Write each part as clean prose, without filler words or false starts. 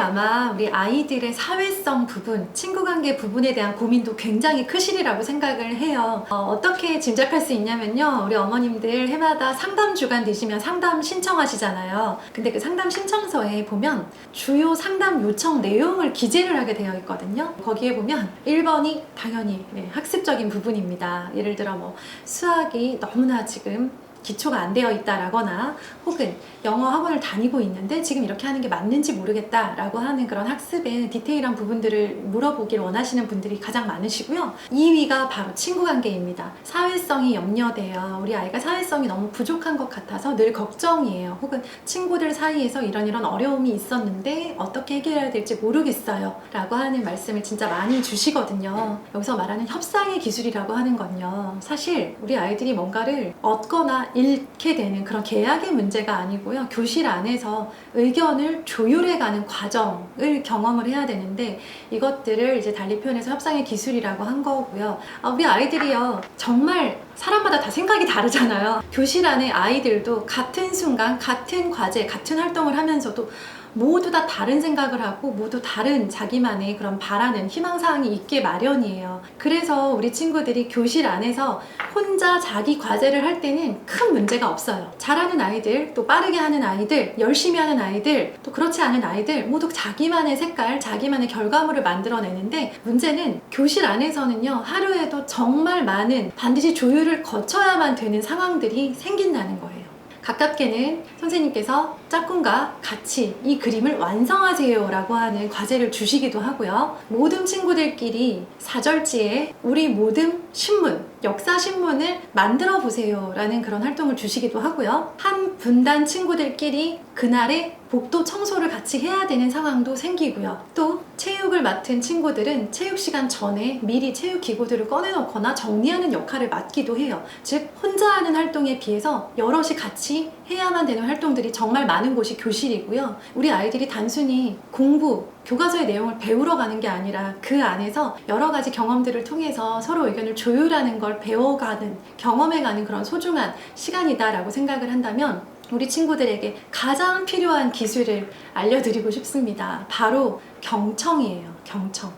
아마 우리 아이들의 사회성 부분, 친구 관계 부분에 대한 고민도 굉장히 크시리라고 생각을 해요. 어떻게 짐작할 수 있냐면요. 우리 어머님들 해마다 상담 주간 되시면 상담 신청하시잖아요. 근데 그 상담 신청서에 보면 주요 상담 요청 내용을 기재를 하게 되어 있거든요. 거기에 보면 1번이 당연히 학습적인 부분입니다. 예를 들어 뭐 수학이 너무나 지금 기초가 안 되어 있다라거나 혹은 영어 학원을 다니고 있는데 지금 이렇게 하는 게 맞는지 모르겠다라고 하는 그런 학습의 디테일한 부분들을 물어보길 원하시는 분들이 가장 많으시고요. 2위가 바로 친구 관계입니다. 사회성이 염려돼요. 우리 아이가 사회성이 너무 부족한 것 같아서 늘 걱정이에요. 혹은 친구들 사이에서 이런 어려움이 있었는데 어떻게 해결해야 될지 모르겠어요 라고 하는 말씀을 진짜 많이 주시거든요. 여기서 말하는 협상의 기술이라고 하는 건요, 사실 우리 아이들이 뭔가를 얻거나 잃게 되는 그런 계약의 문제가 아니고요. 교실 안에서 의견을 조율해가는 과정을 경험을 해야 되는데 이것들을 이제 달리 표현해서 협상의 기술이라고 한 거고요. 우리 아이들이요, 정말 사람마다 다 생각이 다르잖아요. 교실 안에 아이들도 같은 순간, 같은 과제, 같은 활동을 하면서도 모두 다 다른 생각을 하고 모두 다른 자기만의 그런 바라는 희망사항이 있게 마련이에요. 그래서 우리 친구들이 교실 안에서 혼자 자기 과제를 할 때는 큰 문제가 없어요. 잘하는 아이들, 또 빠르게 하는 아이들, 열심히 하는 아이들, 또 그렇지 않은 아이들 모두 자기만의 색깔, 자기만의 결과물을 만들어내는데 문제는 교실 안에서는요, 하루에도 정말 많은 반드시 조율을 거쳐야만 되는 상황들이 생긴다는 거예요. 가깝게는 선생님께서 짝꿍과 같이 이 그림을 완성하세요 라고 하는 과제를 주시기도 하고요. 모든 친구들끼리 사절지에 우리 모든 신문, 역사 신문을 만들어 보세요 라는 그런 활동을 주시기도 하고요. 한 분단 친구들끼리 그날의 복도 청소를 같이 해야 되는 상황도 생기고요. 또 체육을 맡은 친구들은 체육 시간 전에 미리 체육 기구들을 꺼내놓거나 정리하는 역할을 맡기도 해요. 즉 혼자 하는 활동에 비해서 여럿이 같이 해야만 되는 활동들이 정말 많은 곳이 교실이고요. 우리 아이들이 단순히 공부, 교과서의 내용을 배우러 가는 게 아니라 그 안에서 여러 가지 경험들을 통해서 서로 의견을 조율하는 걸 배워가는, 경험해가는 그런 소중한 시간이다라고 생각을 한다면 우리 친구들에게 가장 필요한 기술을 알려드리고 싶습니다. 바로 경청이에요. 경청.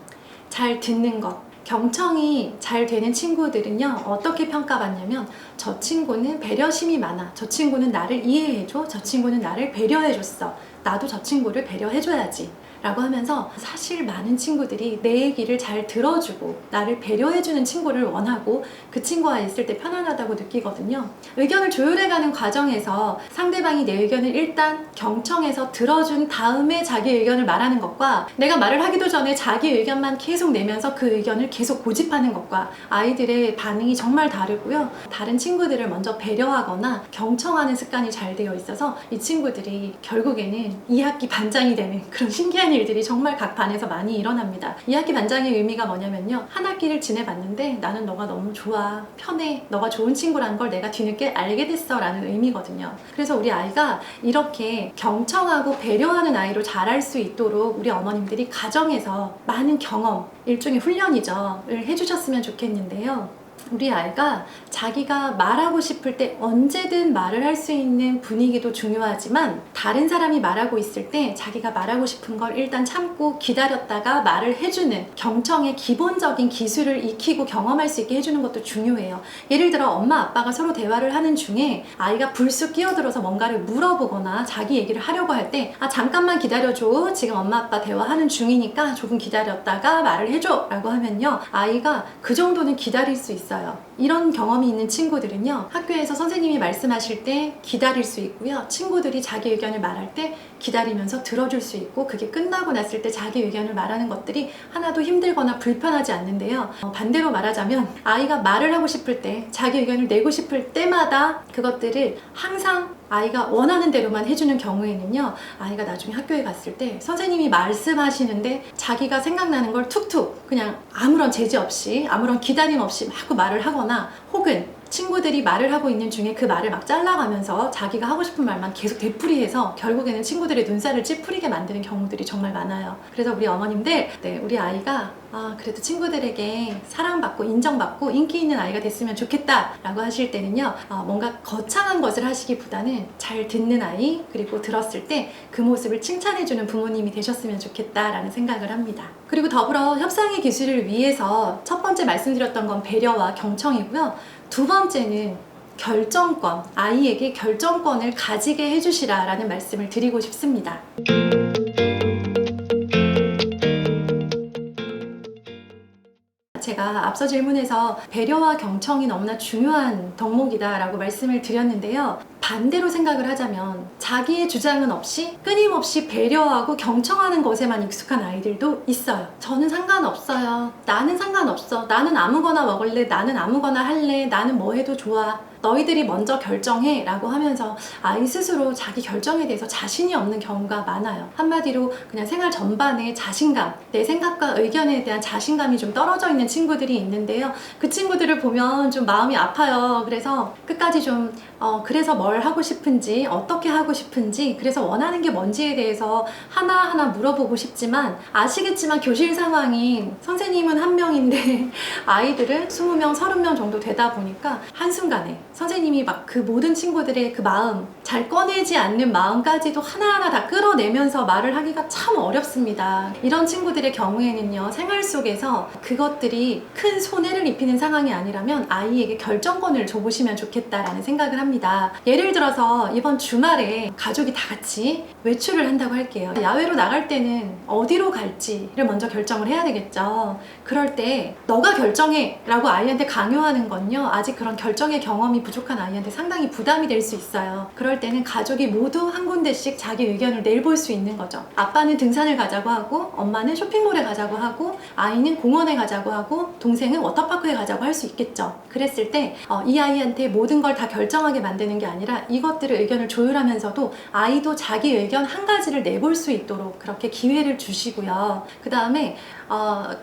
잘 듣는 것. 경청이 잘 되는 친구들은요, 어떻게 평가받냐면 저 친구는 배려심이 많아. 저 친구는 나를 이해해줘. 저 친구는 나를 배려해줬어. 나도 저 친구를 배려해줘야지 라고 하면서 사실 많은 친구들이 내 얘기를 잘 들어주고 나를 배려해주는 친구를 원하고 그 친구와 있을 때 편안하다고 느끼거든요. 의견을 조율해가는 과정에서 상대방이 내 의견을 일단 경청해서 들어준 다음에 자기 의견을 말하는 것과 내가 말을 하기도 전에 자기 의견만 계속 내면서 그 의견을 계속 고집하는 것과 아이들의 반응이 정말 다르고요. 다른 친구들을 먼저 배려하거나 경청하는 습관이 잘 되어 있어서 이 친구들이 결국에는 2학기 반장이 되는 그런 신기한 일들이 정말 각 반에서 많이 일어납니다. 2학기 반장의 의미가 뭐냐면요, 한 학기를 지내봤는데 나는 너가 너무 좋아, 편해, 너가 좋은 친구라는 걸 내가 뒤늦게 알게 됐어 라는 의미거든요. 그래서 우리 아이가 이렇게 경청하고 배려하는 아이로 자랄 수 있도록 우리 어머님들이 가정에서 많은 경험, 일종의 훈련이죠, 을 해주셨으면 좋겠는데요. 우리 아이가 자기가 말하고 싶을 때 언제든 말을 할 수 있는 분위기도 중요하지만 다른 사람이 말하고 있을 때 자기가 말하고 싶은 걸 일단 참고 기다렸다가 말을 해주는 경청의 기본적인 기술을 익히고 경험할 수 있게 해주는 것도 중요해요. 예를 들어 엄마 아빠가 서로 대화를 하는 중에 아이가 불쑥 끼어들어서 뭔가를 물어보거나 자기 얘기를 하려고 할 때 잠깐만 기다려줘, 지금 엄마 아빠 대화하는 중이니까 조금 기다렸다가 말을 해줘 라고 하면요, 아이가 그 정도는 기다릴 수 있어요. 이런 경험이 있는 친구들은요, 학교에서 선생님이 말씀하실 때 기다릴 수 있고요, 친구들이 자기 의견을 말할 때 기다리면서 들어줄 수 있고, 그게 끝나고 났을 때 자기 의견을 말하는 것들이 하나도 힘들거나 불편하지 않는데요. 반대로 말하자면 아이가 말을 하고 싶을 때, 자기 의견을 내고 싶을 때마다 그것들을 항상 아이가 원하는 대로만 해주는 경우에는요, 아이가 나중에 학교에 갔을 때 선생님이 말씀하시는데 자기가 생각나는 걸 툭툭 그냥 아무런 제재 없이, 아무런 기다림 없이 막 말을 하거나, 혹은 친구들이 말을 하고 있는 중에 그 말을 막 잘라가면서 자기가 하고 싶은 말만 계속 되풀이해서 결국에는 친구들의 눈살을 찌푸리게 만드는 경우들이 정말 많아요. 그래서 우리 어머님들, 우리 아이가 그래도 친구들에게 사랑받고 인정받고 인기 있는 아이가 됐으면 좋겠다 라고 하실 때는요, 뭔가 거창한 것을 하시기보다는 잘 듣는 아이, 그리고 들었을 때 그 모습을 칭찬해주는 부모님이 되셨으면 좋겠다라는 생각을 합니다. 그리고 더불어 협상의 기술을 위해서 첫 번째 말씀드렸던 건 배려와 경청이고요. 두 번째는 결정권, 아이에게 결정권을 가지게 해주시라 라는 말씀을 드리고 싶습니다. 제가 앞서 질문에서 배려와 경청이 너무나 중요한 덕목이다 라고 말씀을 드렸는데요. 반대로 생각을 하자면 자기의 주장은 없이 끊임없이 배려하고 경청하는 것에만 익숙한 아이들도 있어요. 저는 상관없어요. 나는 상관없어. 나는 아무거나 먹을래. 나는 아무거나 할래. 나는 뭐 해도 좋아. 너희들이 먼저 결정해 라고 하면서 아이 스스로 자기 결정에 대해서 자신이 없는 경우가 많아요. 한마디로 그냥 생활 전반에 자신감, 내 생각과 의견에 대한 자신감이 좀 떨어져 있는 친구들이 있는데요. 그 친구들을 보면 좀 마음이 아파요. 그래서 끝까지 좀 그래서 뭘 하고 싶은지, 어떻게 하고 싶은지, 그래서 원하는 게 뭔지에 대해서 하나하나 물어보고 싶지만, 아시겠지만 교실 상황이 선생님은 한 명인데 아이들은 20명, 30명 정도 되다 보니까 한순간에 선생님이 막 그 모든 친구들의 그 마음, 잘 꺼내지 않는 마음까지도 하나하나 다 끌어내면서 말을 하기가 참 어렵습니다. 이런 친구들의 경우에는요, 생활 속에서 그것들이 큰 손해를 입히는 상황이 아니라면 아이에게 결정권을 줘보시면 좋겠다라는 생각을 합니다. 예를 들어서 이번 주말에 가족이 다 같이 외출을 한다고 할게요. 야외로 나갈 때는 어디로 갈지를 먼저 결정을 해야 되겠죠. 그럴 때 너가 결정해 라고 아이한테 강요하는 건요, 아직 그런 결정의 경험이 부족한 아이한테 상당히 부담이 될 수 있어요. 그럴 때는 가족이 모두 한 군데씩 자기 의견을 내볼 수 있는 거죠. 아빠는 등산을 가자고 하고, 엄마는 쇼핑몰에 가자고 하고, 아이는 공원에 가자고 하고, 동생은 워터파크에 가자고 할 수 있겠죠. 그랬을 때 이 아이한테 모든 걸 다 결정하게 만드는 게 아니라 이것들의 의견을 조율하면서도 아이도 자기 의견 한 가지를 내볼 수 있도록 그렇게 기회를 주시고요. 그 다음에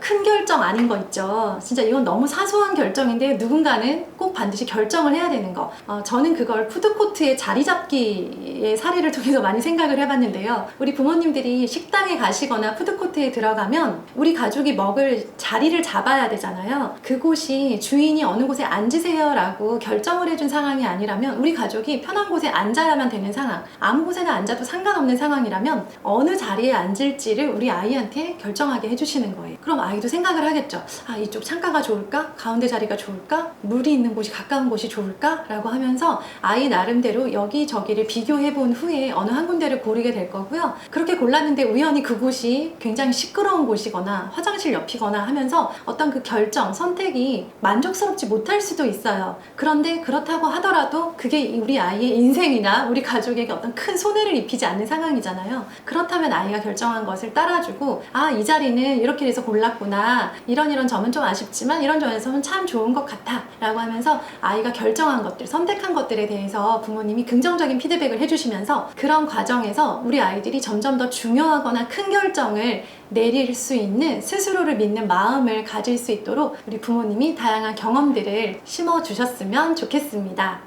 큰 결정 아닌 거 있죠. 진짜 이건 너무 사소한 결정인데 누군가는 꼭 반드시 결정을 해야 되는 거. 저는 그걸 푸드코트의 자리 잡기의 사례를 통해서 많이 생각을 해봤는데요. 우리 부모님들이 식당에 가시거나 푸드코트에 들어가면 우리 가족이 먹을 자리를 잡아야 되잖아요. 그곳이 주인이 어느 곳에 앉으세요 라고 결정을 해준 상황이 아니라면 우리 가족이 편한 곳에 앉아야만 되는 상황, 아무 곳에나 앉아도 상관없는 상황이라면 어느 자리에 앉을지를 우리 아이한테 결정하게 해주시는 거예요. 그럼 아이도 생각을 하겠죠. 이쪽 창가가 좋을까? 가운데 자리가 좋을까? 물이 있는 곳이 가까운 곳이 좋을까? 라고 하면서 아이 나름대로 여기저기를 비교해 본 후에 어느 한 군데를 고르게 될 거고요. 그렇게 골랐는데 우연히 그곳이 굉장히 시끄러운 곳이거나 화장실 옆이거나 하면서 어떤 그 결정, 선택이 만족스럽지 못할 수도 있어요. 그런데 그렇다고 하더라도 그게 우리 아이의 인생이나 우리 가족에게 어떤 큰 손해를 입히지 않는 상황이잖아요. 그렇다면 아이가 결정한 것을 따라주고, 이 자리는 이렇게 해서 골랐구나. 이런 점은 좀 아쉽지만 이런 점에서는 참 좋은 것 같아. 라고 하면서 아이가 결정한 것들, 선택한 것들에 대해서 부모님이 긍정적인 피드백을 해주시면서 그런 과정에서 우리 아이들이 점점 더 중요하거나 큰 결정을 내릴 수 있는 스스로를 믿는 마음을 가질 수 있도록 우리 부모님이 다양한 경험들을 심어주셨으면 좋겠습니다.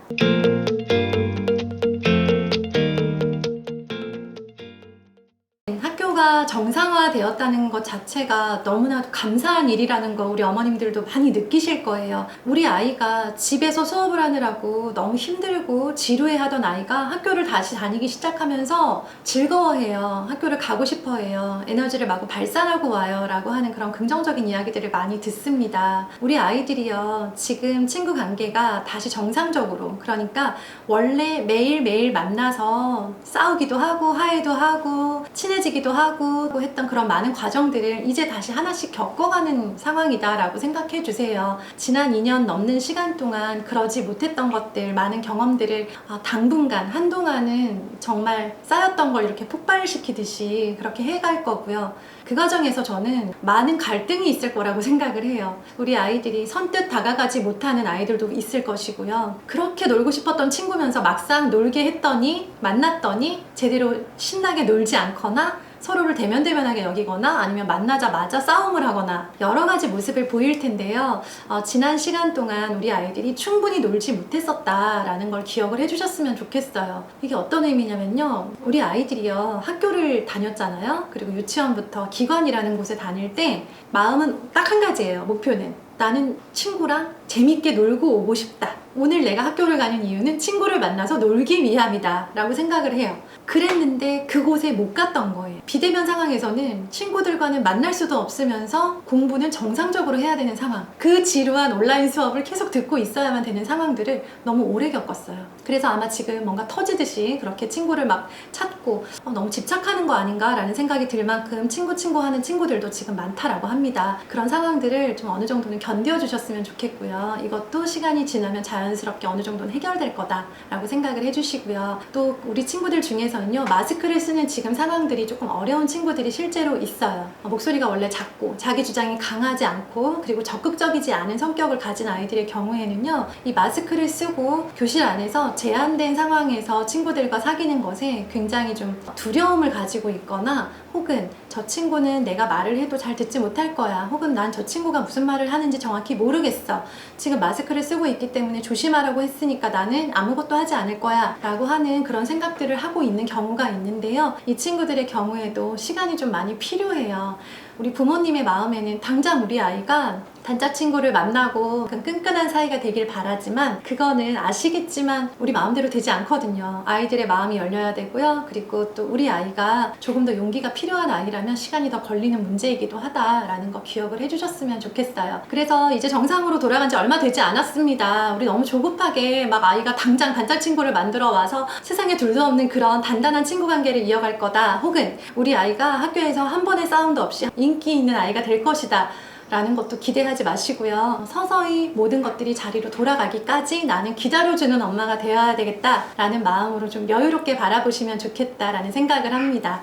학교가 정상화되었다는 것 자체가 너무나도 감사한 일이라는 거 우리 어머님들도 많이 느끼실 거예요. 우리 아이가 집에서 수업을 하느라고 너무 힘들고 지루해하던 아이가 학교를 다시 다니기 시작하면서 즐거워해요. 학교를 가고 싶어해요. 에너지를 마구 발산하고 와요 라고 하는 그런 긍정적인 이야기들을 많이 듣습니다. 우리 아이들이요, 지금 친구 관계가 다시 정상적으로, 그러니까 원래 매일매일 만나서 싸우기도 하고 화해도 하고 친해지기도 하고 했던 그런 많은 과정들을 이제 다시 하나씩 겪어가는 상황이다 라고 생각해 주세요. 지난 2년 넘는 시간 동안 그러지 못했던 것들, 많은 경험들을 당분간, 한동안은 정말 쌓였던 걸 이렇게 폭발시키듯이 그렇게 해갈 거고요. 그 과정에서 저는 많은 갈등이 있을 거라고 생각을 해요. 우리 아이들이 선뜻 다가가지 못하는 아이들도 있을 것이고요. 그렇게 놀고 싶었던 친구면서 막상 놀게 했더니, 만났더니 제대로 신나게 놀지 않거나 서로를 대면대면하게 여기거나 아니면 만나자마자 싸움을 하거나 여러 가지 모습을 보일 텐데요. 지난 시간 동안 우리 아이들이 충분히 놀지 못했었다라는 걸 기억을 해주셨으면 좋겠어요. 이게 어떤 의미냐면요. 우리 아이들이요. 학교를 다녔잖아요. 그리고 유치원부터 기관이라는 곳에 다닐 때 마음은 딱 한 가지예요. 목표는. 나는 친구랑 재밌게 놀고 오고 싶다. 오늘 내가 학교를 가는 이유는 친구를 만나서 놀기 위함이다 라고 생각을 해요. 그랬는데 그곳에 못 갔던 거예요. 비대면 상황에서는 친구들과는 만날 수도 없으면서 공부는 정상적으로 해야 되는 상황, 그 지루한 온라인 수업을 계속 듣고 있어야만 되는 상황들을 너무 오래 겪었어요. 그래서 아마 지금 뭔가 터지듯이 그렇게 친구를 막 찾고 너무 집착하는 거 아닌가 라는 생각이 들 만큼 친구 하는 친구들도 지금 많다라고 합니다. 그런 상황들을 좀 어느 정도는 견뎌주셨으면 좋겠고요. 이것도 시간이 지나면 자연스럽게 어느 정도는 해결될 거다라고 생각을 해주시고요. 또 우리 친구들 중에서는요, 마스크를 쓰는 지금 상황들이 조금 어려운 친구들이 실제로 있어요. 목소리가 원래 작고 자기 주장이 강하지 않고 그리고 적극적이지 않은 성격을 가진 아이들의 경우에는요, 이 마스크를 쓰고 교실 안에서 제한된 상황에서 친구들과 사귀는 것에 굉장히 좀 두려움을 가지고 있거나 혹은 저 친구는 내가 말을 해도 잘 듣지 못할 거야, 혹은 난 저 친구가 무슨 말을 하는지 정확히 모르겠어, 지금 마스크를 쓰고 있기 때문에 조심하라고 했으니까 나는 아무것도 하지 않을 거야 라고 하는 그런 생각들을 하고 있는 경우가 있는데요. 이 친구들의 경우에도 시간이 좀 많이 필요해요. 우리 부모님의 마음에는 당장 우리 아이가 단짝 친구를 만나고 끈끈한 사이가 되길 바라지만 그거는 아시겠지만 우리 마음대로 되지 않거든요. 아이들의 마음이 열려야 되고요. 그리고 또 우리 아이가 조금 더 용기가 필요한 아이라면 시간이 더 걸리는 문제이기도 하다라는 거 기억을 해주셨으면 좋겠어요. 그래서 이제 정상으로 돌아간 지 얼마 되지 않았습니다. 우리 너무 조급하게 막 아이가 당장 단짝 친구를 만들어 와서 세상에 둘도 없는 그런 단단한 친구 관계를 이어갈 거다, 혹은 우리 아이가 학교에서 한 번의 싸움도 없이 인기 있는 아이가 될 것이다 라는 것도 기대하지 마시고요. 서서히 모든 것들이 자리로 돌아가기까지 나는 기다려주는 엄마가 되어야 되겠다 라는 마음으로 좀 여유롭게 바라보시면 좋겠다 라는 생각을 합니다.